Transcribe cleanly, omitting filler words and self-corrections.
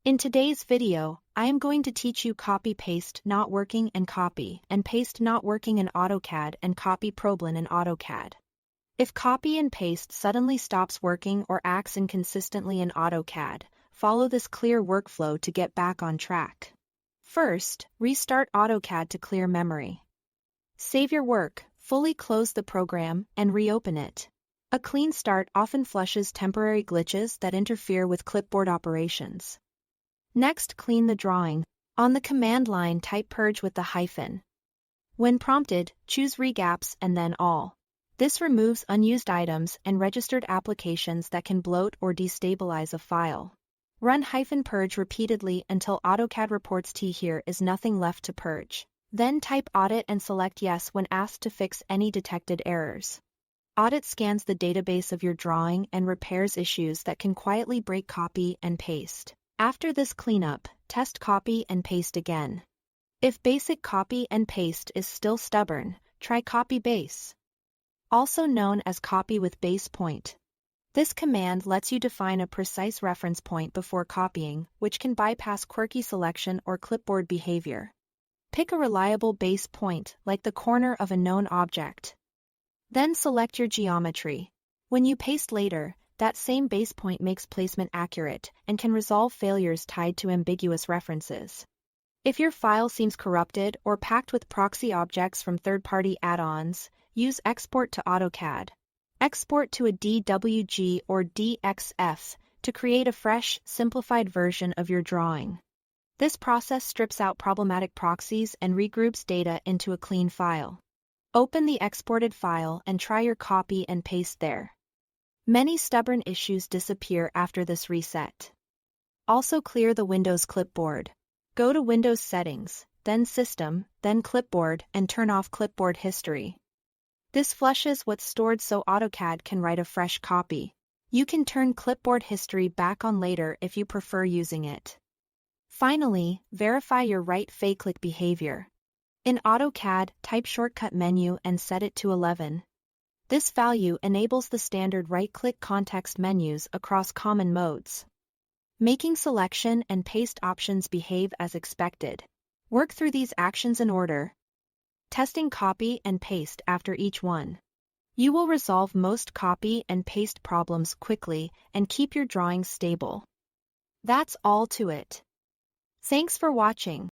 In today's video, I am going to teach you copy-paste not working in Copy and paste not working in AutoCAD and copy problem in AutoCAD. If copy and paste suddenly stops working or acts inconsistently in AutoCAD, follow this clear workflow to get back on track. First, restart AutoCAD to clear memory. Save your work, fully close the program, and reopen it. A clean start often flushes temporary glitches that interfere with clipboard operations. Next, clean the drawing. On the command line, type purge with the hyphen. When prompted, choose regaps and then all. This removes unused items and registered applications that can bloat or destabilize a file. Run -purge repeatedly until AutoCAD reports here is nothing left to purge. Then type audit and select yes when asked to fix any detected errors. Audit scans the database of your drawing and repairs issues that can quietly break copy and paste. After this cleanup, test copy and paste again. If basic copy and paste is still stubborn, try copy base, also known as copy with base point. This command lets you define a precise reference point before copying, which can bypass quirky selection or clipboard behavior. Pick a reliable base point, like the corner of a known object. Then select your geometry. When you paste later, that same base point makes placement accurate and can resolve failures tied to ambiguous references. If your file seems corrupted or packed with proxy objects from third-party add-ons, use Export to AutoCAD. Export to a DWG or DXF to create a fresh, simplified version of your drawing. This process strips out problematic proxies and regroups data into a clean file. Open the exported file and try your copy and paste there. Many stubborn issues disappear after this reset. Also clear the Windows clipboard. Go to Windows Settings, then System, then Clipboard, and turn off clipboard history. This flushes what's stored so AutoCAD can write a fresh copy. You can turn clipboard history back on later if you prefer using it. Finally, verify your right-click behavior. In AutoCAD, type shortcut menu and set it to 11. This value enables the standard right-click context menus across common modes, making selection and paste options behave as expected. Work through these actions in order, testing copy and paste after each one. You will resolve most copy and paste problems quickly and keep your drawings stable. That's all to it. Thanks for watching.